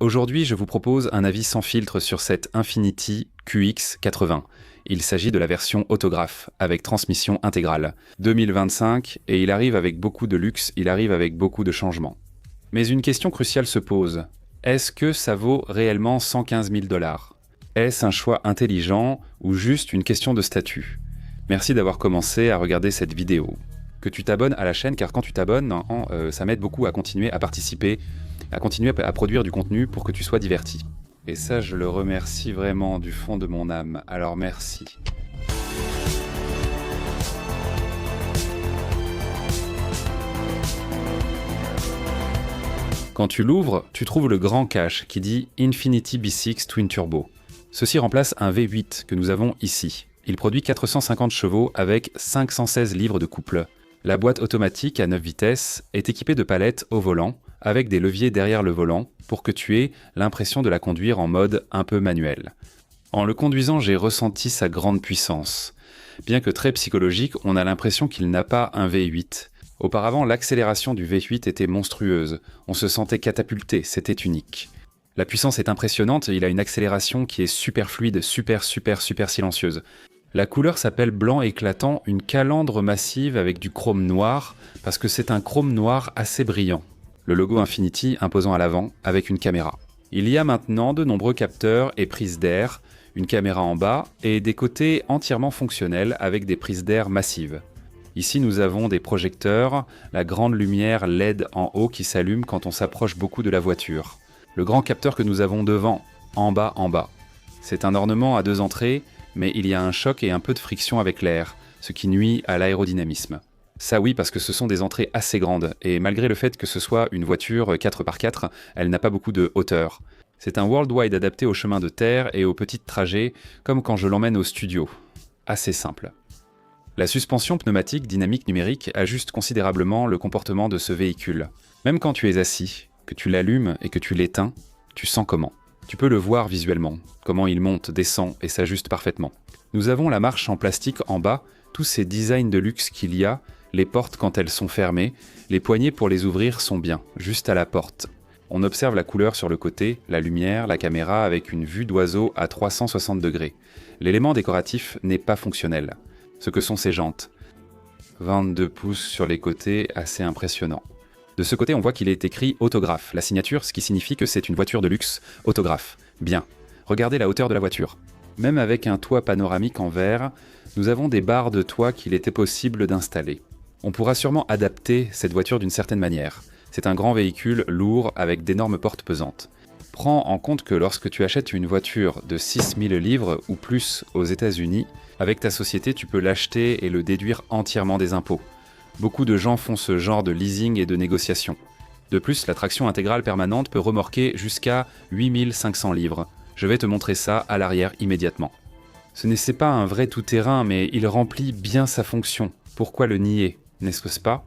Aujourd'hui, je vous propose un avis sans filtre sur cette Infiniti QX80. Il s'agit de la version autographe, avec transmission intégrale. 2025, et il arrive avec beaucoup de luxe, il arrive avec beaucoup de changements. Mais une question cruciale se pose. Est-ce que ça vaut réellement 115 000 $? Est-ce un choix intelligent ou juste une question de statut? Merci d'avoir commencé à regarder cette vidéo. Que tu t'abonnes à la chaîne, car quand tu t'abonnes, ça m'aide beaucoup à continuer à participer, à continuer à produire du contenu pour que tu sois diverti. Et ça, je le remercie vraiment du fond de mon âme. Alors merci. Quand tu l'ouvres, tu trouves le grand cache qui dit Infiniti B6 Twin Turbo. Ceci remplace un V8 que nous avons ici. Il produit 450 chevaux avec 516 livres de couple. La boîte automatique à 9 vitesses est équipée de palettes au volant, avec des leviers derrière le volant, pour que tu aies l'impression de la conduire en mode un peu manuel. En le conduisant, j'ai ressenti sa grande puissance. Bien que très psychologique, on a l'impression qu'il n'a pas un V8. Auparavant, l'accélération du V8 était monstrueuse. On se sentait catapulté, c'était unique. La puissance est impressionnante, il a une accélération qui est super fluide, super silencieuse. La couleur s'appelle blanc éclatant, une calandre massive avec du chrome noir, parce que c'est un chrome noir assez brillant. Le logo Infiniti imposant à l'avant, avec une caméra. Il y a maintenant de nombreux capteurs et prises d'air, une caméra en bas, et des côtés entièrement fonctionnels avec des prises d'air massives. Ici nous avons des projecteurs, la grande lumière LED en haut qui s'allume quand on s'approche beaucoup de la voiture. Le grand capteur que nous avons devant, en bas. C'est un ornement à 2 entrées, mais il y a un choc et un peu de friction avec l'air, ce qui nuit à l'aérodynamisme. Ça oui, parce que ce sont des entrées assez grandes, et malgré le fait que ce soit une voiture 4x4, elle n'a pas beaucoup de hauteur. C'est un worldwide adapté aux chemins de terre et aux petits trajets, comme quand je l'emmène au studio. Assez simple. La suspension pneumatique dynamique numérique ajuste considérablement le comportement de ce véhicule. Même quand tu es assis, que tu l'allumes et que tu l'éteins, tu sens comment. Tu peux le voir visuellement, comment il monte, descend et s'ajuste parfaitement. Nous avons la marche en plastique en bas, tous ces designs de luxe qu'il y a, les portes quand elles sont fermées, les poignées pour les ouvrir sont bien, juste à la porte. On observe la couleur sur le côté, la lumière, la caméra avec une vue d'oiseau à 360 degrés. L'élément décoratif n'est pas fonctionnel. Ce que sont ces jantes. 22 pouces sur les côtés, assez impressionnant. De ce côté, on voit qu'il est écrit autographe, la signature, ce qui signifie que c'est une voiture de luxe, autographe. Bien. Regardez la hauteur de la voiture. Même avec un toit panoramique en verre, nous avons des barres de toit qu'il était possible d'installer. On pourra sûrement adapter cette voiture d'une certaine manière. C'est un grand véhicule lourd avec d'énormes portes pesantes. Prends en compte que lorsque tu achètes une voiture de 6000 livres ou plus aux États-Unis, avec ta société, tu peux l'acheter et le déduire entièrement des impôts. Beaucoup de gens font ce genre de leasing et de négociation. De plus, la traction intégrale permanente peut remorquer jusqu'à 8500 livres. Je vais te montrer ça à l'arrière immédiatement. Ce n'est pas un vrai tout-terrain, mais il remplit bien sa fonction. Pourquoi le nier, n'est-ce pas?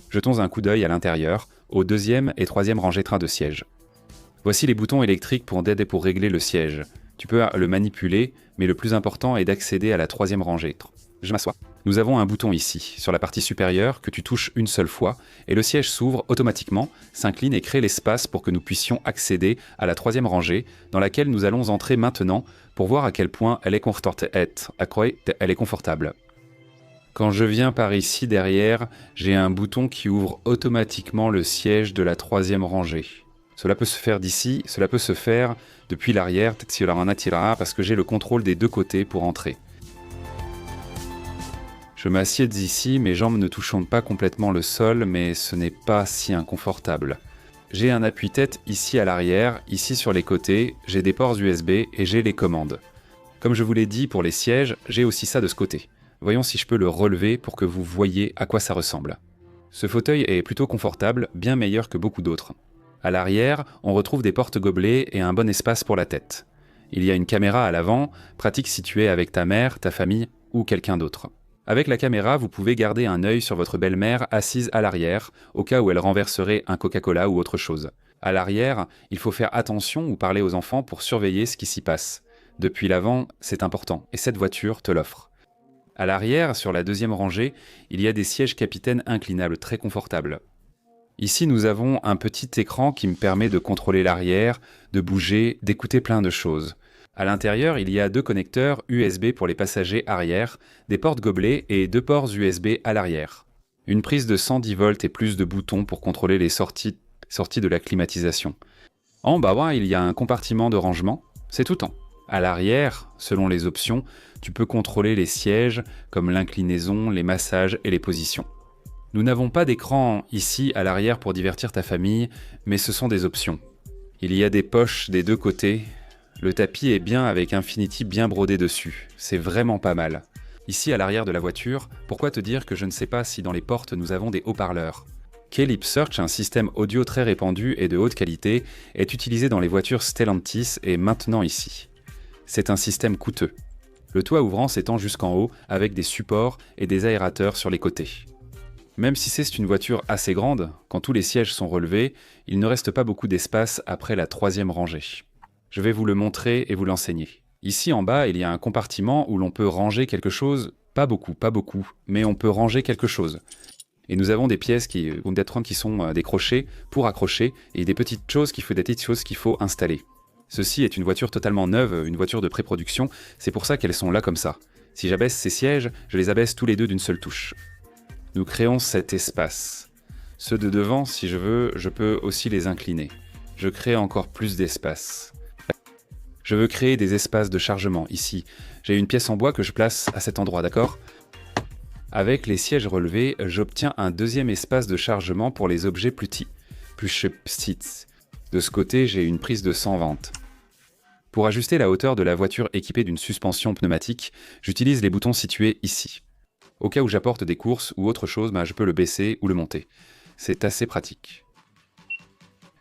Jetons un coup d'œil à l'intérieur, aux 2e et 3e rangées train de siège. Voici les boutons électriques pour d'aide et pour régler le siège. Tu peux le manipuler, mais le plus important est d'accéder à la 3e rangée. Je m'assois. Nous avons un bouton ici, sur la partie supérieure, que tu touches une seule fois, et le siège s'ouvre automatiquement, s'incline et crée l'espace pour que nous puissions accéder à la 3e rangée, dans laquelle nous allons entrer maintenant pour voir à quel point elle est confortable. Quand je viens par ici derrière, j'ai un bouton qui ouvre automatiquement le siège de la 3e rangée. Cela peut se faire d'ici, cela peut se faire depuis l'arrière, parce que j'ai le contrôle des 2 côtés pour entrer. Je m'assieds d'ici, mes jambes ne touchant pas complètement le sol, mais ce n'est pas si inconfortable. J'ai un appuie-tête ici à l'arrière, ici sur les côtés, j'ai des ports USB et j'ai les commandes. Comme je vous l'ai dit pour les sièges, j'ai aussi ça de ce côté. Voyons si je peux le relever pour que vous voyez à quoi ça ressemble. Ce fauteuil est plutôt confortable, bien meilleur que beaucoup d'autres. À l'arrière, on retrouve des portes gobelets et un bon espace pour la tête. Il y a une caméra à l'avant, pratique si tu es avec ta mère, ta famille ou quelqu'un d'autre. Avec la caméra, vous pouvez garder un œil sur votre belle-mère assise à l'arrière, au cas où elle renverserait un Coca-Cola ou autre chose. À l'arrière, il faut faire attention ou parler aux enfants pour surveiller ce qui s'y passe. Depuis l'avant, c'est important, et cette voiture te l'offre. À l'arrière, sur la 2e rangée, il y a des sièges capitaine inclinables très confortables. Ici, nous avons un petit écran qui me permet de contrôler l'arrière, de bouger, d'écouter plein de choses. À l'intérieur, il y a 2 connecteurs USB pour les passagers arrière, des portes gobelets et 2 ports USB à l'arrière. Une prise de 110 volts et plus de boutons pour contrôler les sorties de la climatisation. En bas, il y a un compartiment de rangement, c'est tout en. À l'arrière, selon les options, tu peux contrôler les sièges, comme l'inclinaison, les massages et les positions. Nous n'avons pas d'écran ici à l'arrière pour divertir ta famille, mais ce sont des options. Il y a des poches des 2 côtés. Le tapis est bien avec Infinity bien brodé dessus. C'est vraiment pas mal. Ici à l'arrière de la voiture, pourquoi te dire que je ne sais pas si dans les portes nous avons des haut-parleurs? Keylip Search, un système audio très répandu et de haute qualité, est utilisé dans les voitures Stellantis et maintenant ici. C'est un système coûteux. Le toit ouvrant s'étend jusqu'en haut avec des supports et des aérateurs sur les côtés. Même si c'est une voiture assez grande, quand tous les sièges sont relevés, il ne reste pas beaucoup d'espace après la 3e rangée. Je vais vous le montrer et vous l'enseigner. Ici en bas, il y a un compartiment où l'on peut ranger quelque chose, pas beaucoup, mais on peut ranger quelque chose. Et nous avons des pièces qui sont des crochets pour accrocher et des petites choses qu'il faut installer. Ceci est une voiture totalement neuve, une voiture de pré-production, c'est pour ça qu'elles sont là comme ça. Si j'abaisse ces sièges, je les abaisse tous les 2 d'une seule touche. Nous créons cet espace. Ceux de devant, si je veux, je peux aussi les incliner. Je crée encore plus d'espace. Je veux créer des espaces de chargement, ici. J'ai une pièce en bois que je place à cet endroit, d'accord? Avec les sièges relevés, j'obtiens un 2e espace de chargement pour les objets plus petits. De ce côté, j'ai une prise de 120. Pour ajuster la hauteur de la voiture équipée d'une suspension pneumatique, j'utilise les boutons situés ici. Au cas où j'apporte des courses ou autre chose, je peux le baisser ou le monter. C'est assez pratique.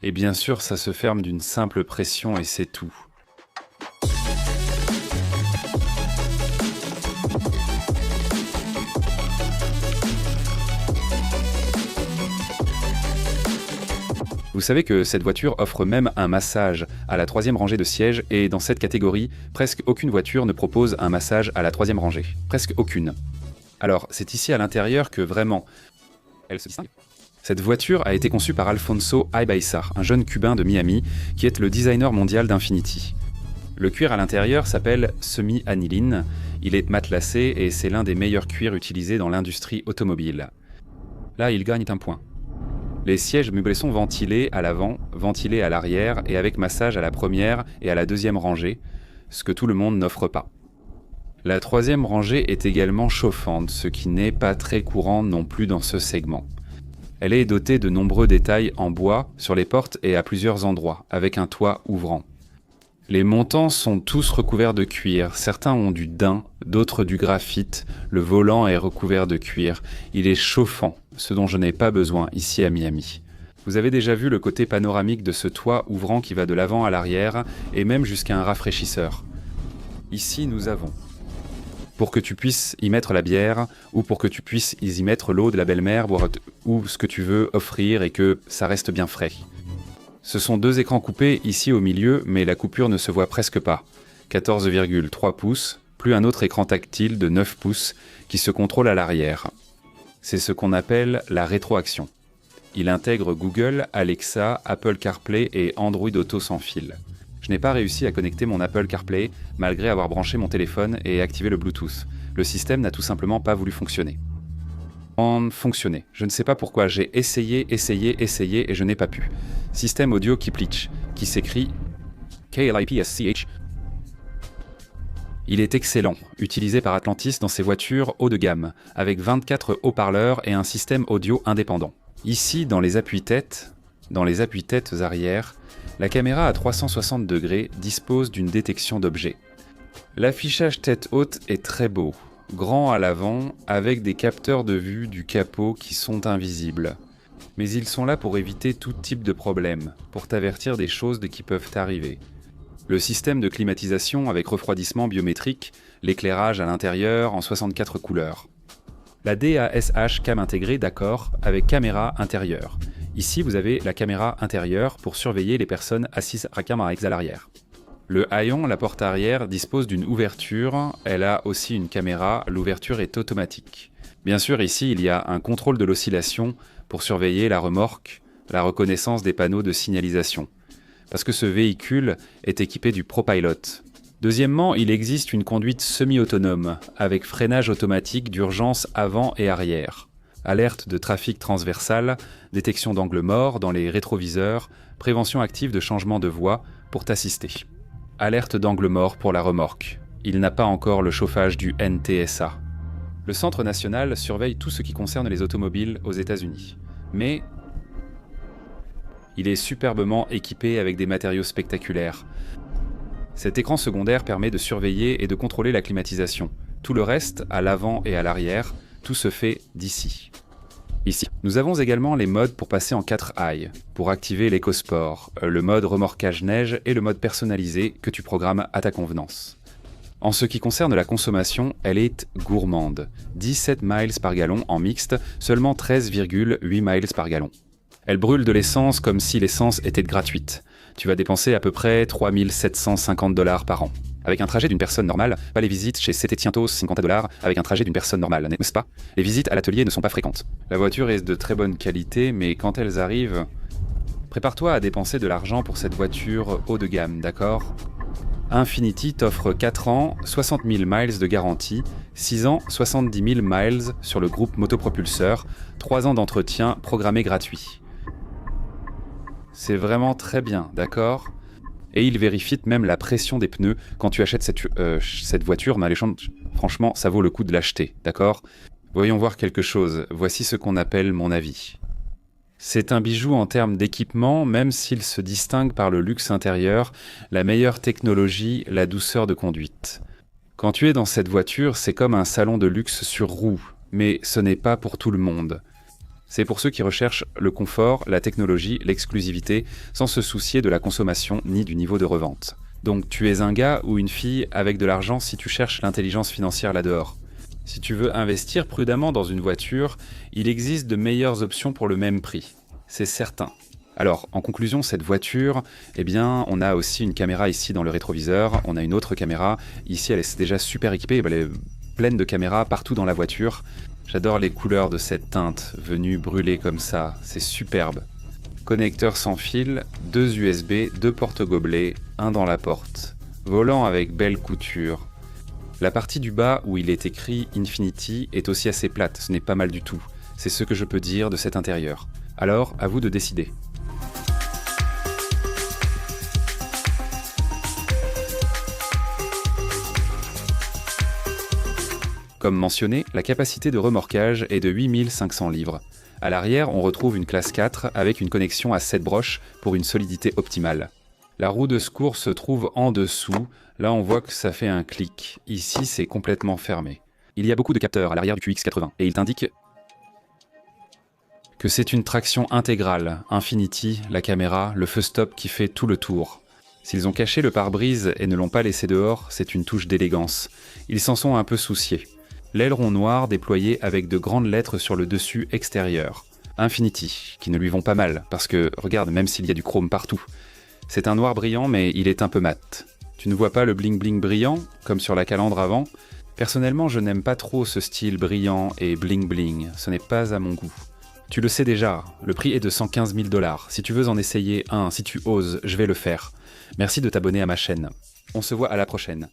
Et bien sûr, ça se ferme d'une simple pression et c'est tout. Vous savez que cette voiture offre même un massage à la 3e rangée de sièges et dans cette catégorie, presque aucune voiture ne propose un massage à la 3e rangée. Presque aucune. Alors, c'est ici à l'intérieur que vraiment, elle se distingue. Cette voiture a été conçue par Alfonso Ibaizar, un jeune cubain de Miami, qui est le designer mondial d'Infinity. Le cuir à l'intérieur s'appelle semi-aniline, il est matelassé et c'est l'un des meilleurs cuirs utilisés dans l'industrie automobile. Là, il gagne un point. Les sièges meublés sont ventilés à l'avant, ventilés à l'arrière et avec massage à la 1re et à la 2e rangée, ce que tout le monde n'offre pas. La 3e rangée est également chauffante, ce qui n'est pas très courant non plus dans ce segment. Elle est dotée de nombreux détails en bois sur les portes et à plusieurs endroits, avec un toit ouvrant. Les montants sont tous recouverts de cuir, certains ont du daim, d'autres du graphite, le volant est recouvert de cuir. Il est chauffant, ce dont je n'ai pas besoin ici à Miami. Vous avez déjà vu le côté panoramique de ce toit ouvrant qui va de l'avant à l'arrière et même jusqu'à un rafraîchisseur. Ici nous avons, pour que tu puisses y mettre la bière ou pour que tu puisses y mettre l'eau de la belle-mère ou ce que tu veux offrir et que ça reste bien frais. Ce sont 2 écrans coupés ici au milieu, mais la coupure ne se voit presque pas. 14,3 pouces, plus un autre écran tactile de 9 pouces qui se contrôle à l'arrière. C'est ce qu'on appelle la rétroaction. Il intègre Google, Alexa, Apple CarPlay et Android Auto sans fil. Je n'ai pas réussi à connecter mon Apple CarPlay malgré avoir branché mon téléphone et activé le Bluetooth. Le système n'a tout simplement pas voulu fonctionner. Fonctionner. Je ne sais pas pourquoi, j'ai essayé et je n'ai pas pu. Système audio Kiplitch, qui s'écrit KLIPSCH. Il est excellent, utilisé par Atlantis dans ses voitures haut de gamme, avec 24 haut-parleurs et un système audio indépendant. Ici, dans les appuis-têtes arrière, la caméra à 360 degrés dispose d'une détection d'objets. L'affichage tête haute est très beau, grand à l'avant, avec des capteurs de vue du capot qui sont invisibles. Mais ils sont là pour éviter tout type de problème, pour t'avertir des choses qui peuvent t'arriver. Le système de climatisation avec refroidissement biométrique, l'éclairage à l'intérieur en 64 couleurs. La DASH cam intégrée, d'accord, avec caméra intérieure. Ici, vous avez la caméra intérieure pour surveiller les personnes assises à caméra à l'arrière. Le haillon, la porte arrière, dispose d'une ouverture. Elle a aussi une caméra. L'ouverture est automatique. Bien sûr, ici, il y a un contrôle de l'oscillation pour surveiller la remorque la reconnaissance des panneaux de signalisation. Parce que ce véhicule est équipé du ProPilot. Deuxièmement, il existe une conduite semi-autonome, avec freinage automatique d'urgence avant et arrière. Alerte de trafic transversal, détection d'angle mort dans les rétroviseurs, prévention active de changement de voie pour t'assister. Alerte d'angle mort pour la remorque. Il n'a pas encore le chauffage du NTSA. Le Centre national surveille tout ce qui concerne les automobiles aux États-Unis. Mais il est superbement équipé avec des matériaux spectaculaires. Cet écran secondaire permet de surveiller et de contrôler la climatisation. Tout le reste, à l'avant et à l'arrière, tout se fait d'ici. Ici. Nous avons également les modes pour passer en 4 high, pour activer l'éco-sport, le mode remorquage neige et le mode personnalisé que tu programmes à ta convenance. En ce qui concerne la consommation, elle est gourmande. 17 miles par gallon en mixte, seulement 13,8 miles par gallon. Elle brûle de l'essence comme si l'essence était gratuite. Tu vas dépenser à peu près 3 750 $ par an. Avec un trajet d'une personne normale, pas les visites chez Sete Cientos 50 $ avec un trajet d'une personne normale, n'est-ce pas? Les visites à l'atelier ne sont pas fréquentes. La voiture est de très bonne qualité, mais quand elles arrivent, prépare-toi à dépenser de l'argent pour cette voiture haut de gamme, d'accord? Infiniti t'offre 4 ans, 60 000 miles de garantie, 6 ans, 70 000 miles sur le groupe motopropulseur, 3 ans d'entretien programmé gratuit. C'est vraiment très bien, d'accord? Et il vérifie même la pression des pneus quand tu achètes cette voiture alléchante. Franchement, ça vaut le coup de l'acheter, d'accord? Voyons voir quelque chose. Voici ce qu'on appelle mon avis. C'est un bijou en termes d'équipement, même s'il se distingue par le luxe intérieur, la meilleure technologie, la douceur de conduite. Quand tu es dans cette voiture, c'est comme un salon de luxe sur roues, mais ce n'est pas pour tout le monde. C'est pour ceux qui recherchent le confort, la technologie, l'exclusivité, sans se soucier de la consommation ni du niveau de revente. Donc tu es un gars ou une fille avec de l'argent si tu cherches l'intelligence financière là-dehors. Si tu veux investir prudemment dans une voiture, il existe de meilleures options pour le même prix. C'est certain. Alors, en conclusion, cette voiture, eh bien, on a aussi une caméra ici dans le rétroviseur, on a une autre caméra. Ici, elle est déjà super équipée, elle est pleine de caméras partout dans la voiture. J'adore les couleurs de cette teinte, venue brûler comme ça, c'est superbe. Connecteur sans fil, 2 USB, 2 porte-gobelets, un dans la porte. Volant avec belle couture. La partie du bas où il est écrit Infiniti est aussi assez plate, ce n'est pas mal du tout. C'est ce que je peux dire de cet intérieur. Alors, à vous de décider. Comme mentionné, la capacité de remorquage est de 8500 livres. À l'arrière, on retrouve une classe 4 avec une connexion à 7 broches pour une solidité optimale. La roue de secours se trouve en dessous, là on voit que ça fait un clic. Ici, c'est complètement fermé. Il y a beaucoup de capteurs à l'arrière du QX80 et il t'indique que c'est une traction intégrale, Infiniti, la caméra, le feu stop qui fait tout le tour. S'ils ont caché le pare-brise et ne l'ont pas laissé dehors, c'est une touche d'élégance. Ils s'en sont un peu souciés. L'aileron noir déployé avec de grandes lettres sur le dessus extérieur. Infiniti, qui ne lui vont pas mal, parce que, regarde, même s'il y a du chrome partout. C'est un noir brillant, mais il est un peu mat. Tu ne vois pas le bling-bling brillant, comme sur la calandre avant? Personnellement, je n'aime pas trop ce style brillant et bling-bling, ce n'est pas à mon goût. Tu le sais déjà, le prix est de 115 000 $. Si tu veux en essayer un, si tu oses, je vais le faire. Merci de t'abonner à ma chaîne. On se voit à la prochaine.